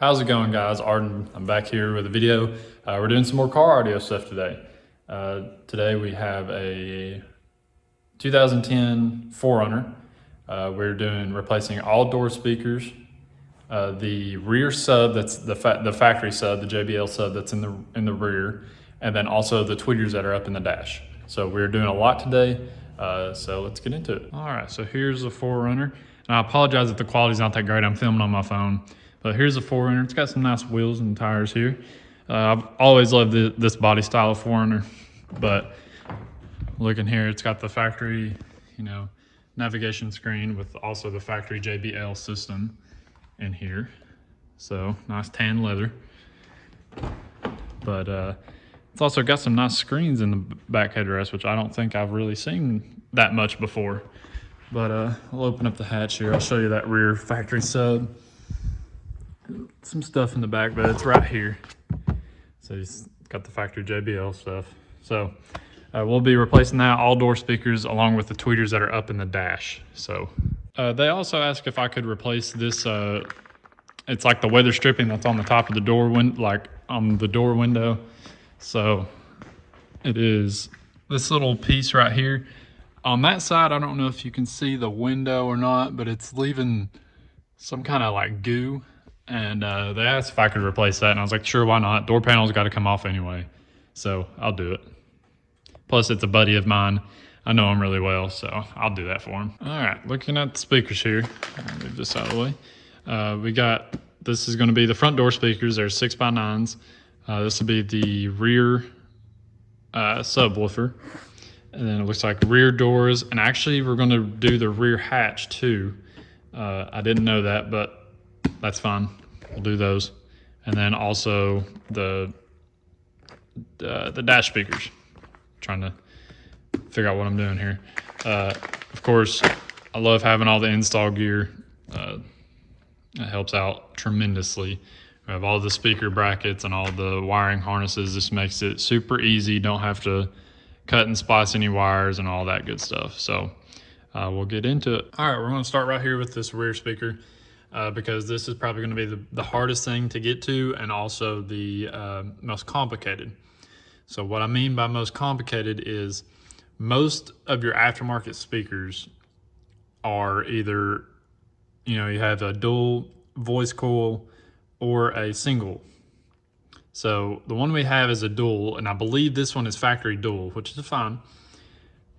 How's it going, guys? Arden, I'm back here with a video. We're doing some more car audio stuff today. Today we have a 2010 4Runner. We're doing replacing all door speakers, the rear sub, that's the factory sub, the JBL sub that's in the rear, and then also the tweeters that are up in the dash. So we're doing a lot today. So let's get into it. All right, so here's the 4Runner. And I apologize if the quality's not that great. I'm filming on my phone. But here's the 4Runner. It's got some nice wheels and tires here. I've always loved this body style of 4Runner. But looking here, it's got the factory, navigation screen with also the factory JBL system in here. So nice tan leather. But it's also got some nice screens in the back headrest, which I don't think I've really seen that much before. But I'll open up the hatch here. I'll show you that rear factory sub. Some stuff in the back, but it's right here. So he's got the factory JBL stuff. So we'll be replacing that, all door speakers, along with the tweeters that are up in the dash. So they also asked if I could replace this. It's like the weather stripping that's on the top of the door, like on the door window. So it is this little piece right here. On that side, I don't know if you can see the window or not, but it's leaving some kind of like goo. And they asked if I could replace that, and I was like, sure, why not? Door panel's got to come off anyway, so I'll do it. Plus, it's a buddy of mine. I know him really well, so I'll do that for him. All right, looking at the speakers here. I'll move this out of the way. This is going to be the front door speakers. There's 6x9s. This will be the rear subwoofer. And then it looks like rear doors. And actually, we're going to do the rear hatch, too. I didn't know that, but that's fine. We'll do those. And then also the dash speakers. Trying to figure out what I'm doing here. Of course, I love having all the install gear. It helps out tremendously. We have all the speaker brackets and all the wiring harnesses. This makes it super easy. Don't have to cut and splice any wires and all that good stuff. So we'll get into it. All right, we're going to start right here with this rear speaker. Because this is probably going to be the hardest thing to get to, and also the most complicated. So what I mean by most complicated is most of your aftermarket speakers are either, you have a dual voice coil or a single. So the one we have is a dual, and I believe this one is factory dual, which is fine.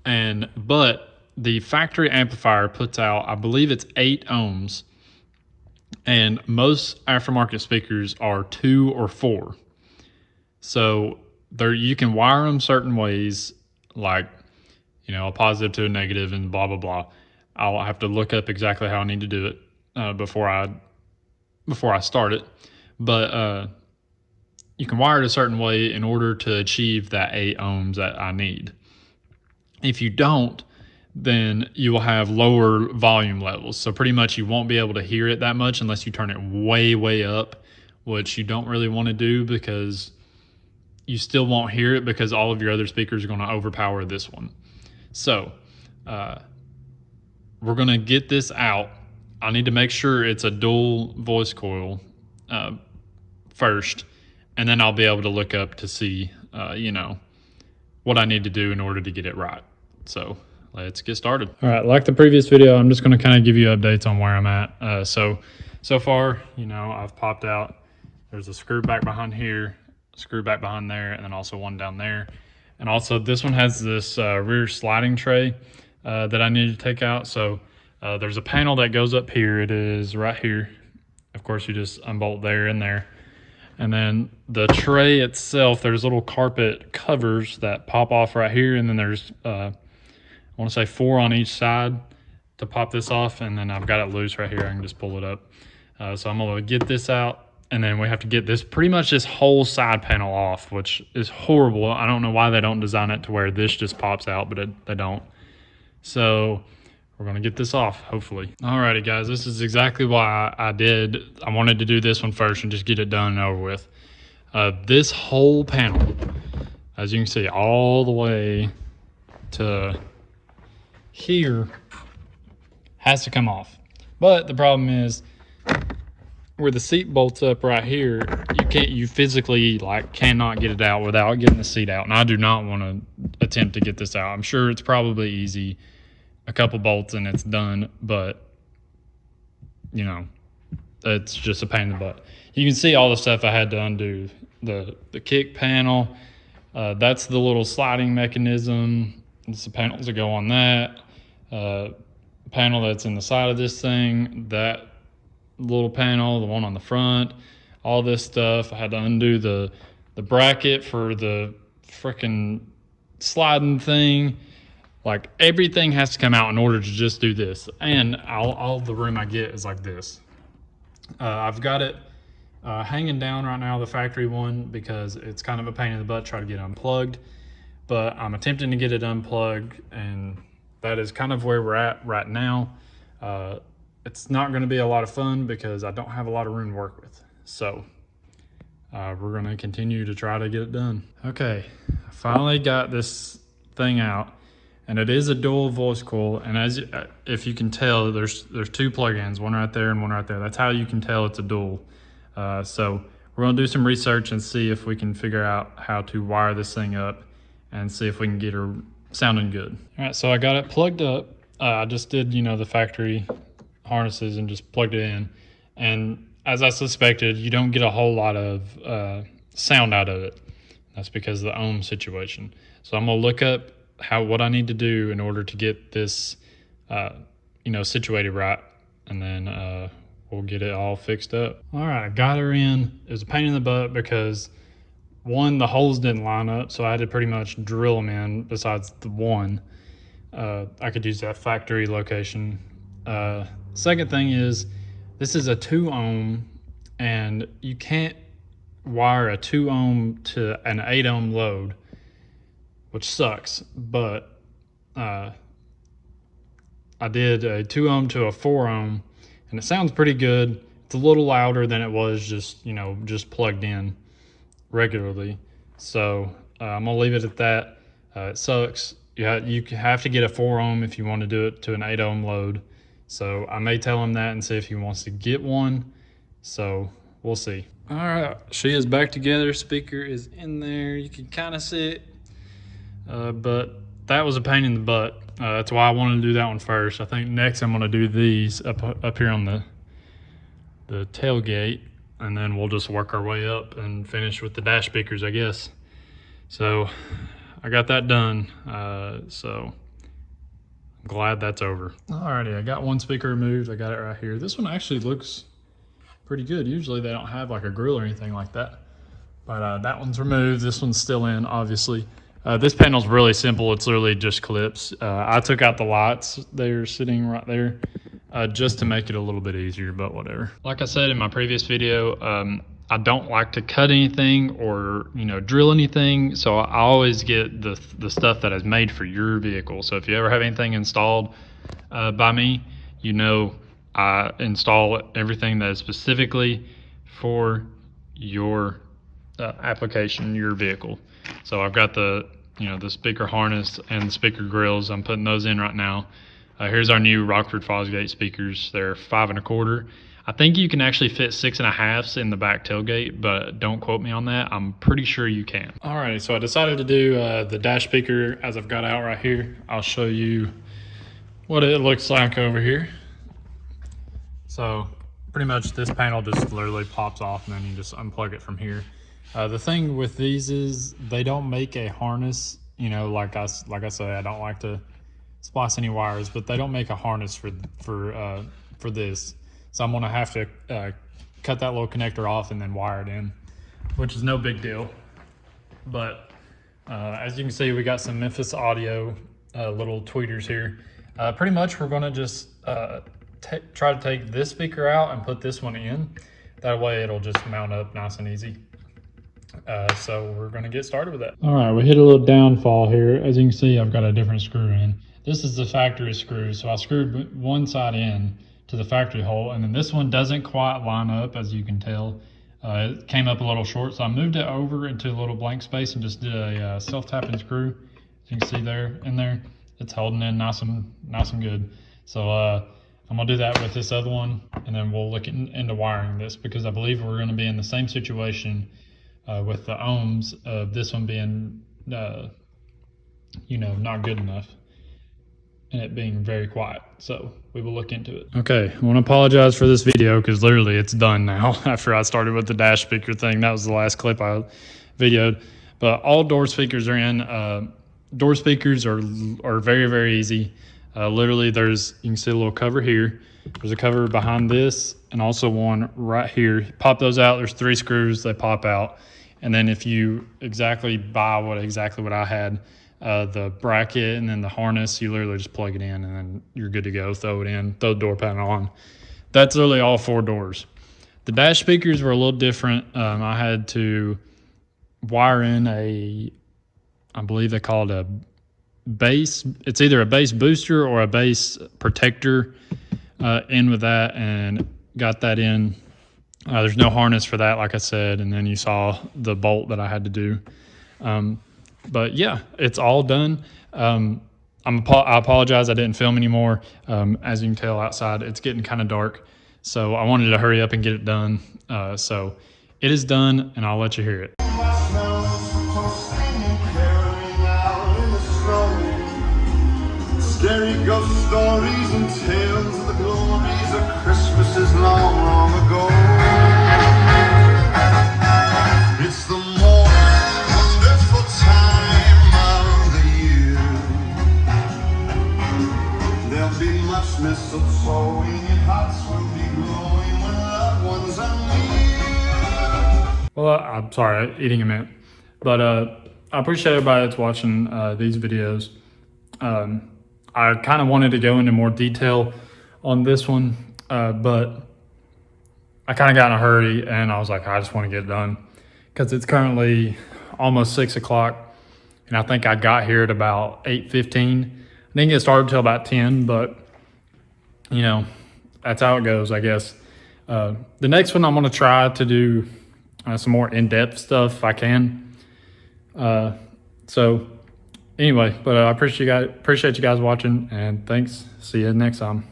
But the factory amplifier puts out, I believe it's 8 ohms. And most aftermarket speakers are 2 or 4. So you can wire them certain ways, like, a positive to a negative and blah, blah, blah. I'll have to look up exactly how I need to do it before I start it. But you can wire it a certain way in order to achieve that 8 ohms that I need. If you don't, then you will have lower volume levels. So pretty much you won't be able to hear it that much unless you turn it way, way up, which you don't really want to do because you still won't hear it because all of your other speakers are going to overpower this one. So we're going to get this out. I need to make sure it's a dual voice coil first, and then I'll be able to look up to see, what I need to do in order to get it right. So let's get started. All right, like the previous video, I'm just going to kind of give you updates on where I'm at. So far, I've popped out. There's a screw back behind here, a screw back behind there, and then also one down there. And also this one has this rear sliding tray that I need to take out. So there's a panel that goes up here. It is right here. Of course, you just unbolt there and there. And then the tray itself, there's little carpet covers that pop off right here. And then there's I want to say 4 on each side to pop this off, and then I've got it loose right here. I can just pull it up. So I'm going to get this out, and then we have to get pretty much this whole side panel off, which is horrible. I don't know why they don't design it to where this just pops out, but they don't. So we're going to get this off, hopefully. Alrighty, guys, this is exactly why I wanted to do this one first and just get it done and over with. This whole panel, as you can see, all the way to here has to come off. But the problem is where the seat bolts up right here, you physically like cannot get it out without getting the seat out. And I do not want to attempt to get this out. I'm sure it's probably easy, a couple bolts and it's done, but you know, it's just a pain in the butt. You can see all the stuff I had to undo. The kick panel, that's the little sliding mechanism. It's the panels that go on that. Panel that's in the side of this thing, that little panel, the one on the front, all this stuff. I had to undo the bracket for the freaking sliding thing. Like everything has to come out in order to just do this. And all the room I get is like this. I've got it hanging down right now, the factory one, because it's kind of a pain in the butt to try to get unplugged. But I'm attempting to get it unplugged, and that is kind of where we're at right now. It's not going to be a lot of fun because I don't have a lot of room to work with. So we're going to continue to try to get it done. Okay, I finally got this thing out, and it is a dual voice coil. And if you can tell, there's two plugins, one right there and one right there. That's how you can tell it's a dual. So we're going to do some research and see if we can figure out how to wire this thing up and see if we can get her sounding good. All right, so I got it plugged up. I just did, the factory harnesses and just plugged it in. And as I suspected, you don't get a whole lot of sound out of it. That's because of the ohm situation. So I'm gonna look up what I need to do in order to get this, situated right, and then we'll get it all fixed up. All right, I got her in. It was a pain in the butt because one, the holes didn't line up, so I had to pretty much drill them in. Besides the one, I could use that factory location. Second thing is, this is a 2 ohm, and you can't wire a 2 ohm to an 8 ohm load, which sucks. But I did a 2 ohm to a 4 ohm, and it sounds pretty good. It's a little louder than it was just plugged in regularly. So I'm gonna leave it at that. It sucks. You have to get a 4 ohm if you want to do it to an 8 ohm load. So I may tell him that and see if he wants to get one. So we'll see. All right, she is back together. Speaker is in there. You can kind of see it, but that was a pain in the butt. That's why I wanted to do that one first. I think next I'm gonna do these up here on the tailgate, and then we'll just work our way up and finish with the dash speakers, I guess. So I got that done. So I'm glad that's over. Alrighty, I got one speaker removed. I got it right here. This one actually looks pretty good. Usually they don't have like a grill or anything like that. But that one's removed. This one's still in, obviously. This panel's really simple. It's literally just clips. I took out the lights. They're sitting right there just to make it a little bit easier, but whatever. Like I said in my previous video, I don't like to cut anything or drill anything, so I always get the stuff that is made for your vehicle. So if you ever have anything installed by me, I install everything that is specifically for your application, your vehicle. So I've got the speaker harness and the speaker grills. I'm putting those in right now. Here's our new Rockford Fosgate speakers. They're 5 1/4. I think you can actually fit 6 1/2 in the back tailgate, but don't quote me on that. I'm pretty sure you can. All right, so I decided to do the dash speaker as I've got out right here. I'll show you what it looks like over here. So pretty much this panel just literally pops off, and then you just unplug it from here. The thing with these is they don't make a harness. Like I say, I don't like to splice any wires, but they don't make a harness for this. So I'm gonna have to cut that little connector off and then wire it in, which is no big deal. But as you can see, we got some Memphis Audio little tweeters here. Pretty much we're gonna just try to take this speaker out and put this one in. That way it'll just mount up nice and easy. So we're gonna get started with that. All right, we hit a little downfall here. As you can see, I've got a different screw in. This is the factory screw, so I screwed one side in to the factory hole, and then this one doesn't quite line up, as you can tell. It came up a little short, so I moved it over into a little blank space and just did a self-tapping screw. As you can see there, in there, it's holding in nice and good. So I'm gonna do that with this other one, and then we'll look into wiring this, because I believe we're gonna be in the same situation with the ohms of this one being, not good enough, and it being very quiet. So we will look into it. Okay, I want to apologize for this video, because literally it's done now. After I started with the dash speaker thing, that was the last clip I videoed. But all door speakers are in. Door speakers are very, very easy. Literally, you can see a little cover here. There's a cover behind this, and also one right here. Pop those out. There's 3 screws. They pop out. And then if you buy exactly what I had, the bracket and then the harness, you literally just plug it in, and then you're good to go. Throw it in, throw the door panel on. That's literally all 4 doors. The dash speakers were a little different. I had to wire in I believe they call it a bass. It's either a bass booster or a bass protector in with that, and got that in. There's no harness for that, like I said, and then you saw the bolt that I had to do. But yeah, it's all done. I apologize I didn't film anymore. As you can tell outside, it's getting kind of dark, so I wanted to hurry up and get it done. So it is done, and I'll let you hear it. Scary ghost stories and tales of the glories of Christmases long, long ago. It's the most wonderful time of the year. There'll be much mistletoe and hearts will be glowing when loved ones are near. Well, I'm sorry, eating a mint. But I appreciate everybody that's watching these videos. I kind of wanted to go into more detail on this one, but I kind of got in a hurry, and I was like, I just want to get it done, because it's currently almost 6 o'clock, and I think I got here at about 8:15. I didn't get started till about 10, but that's how it goes, I guess. The next one I'm going to try to do some more in-depth stuff if I can. So anyway, but I appreciate you guys watching, and thanks. See you next time.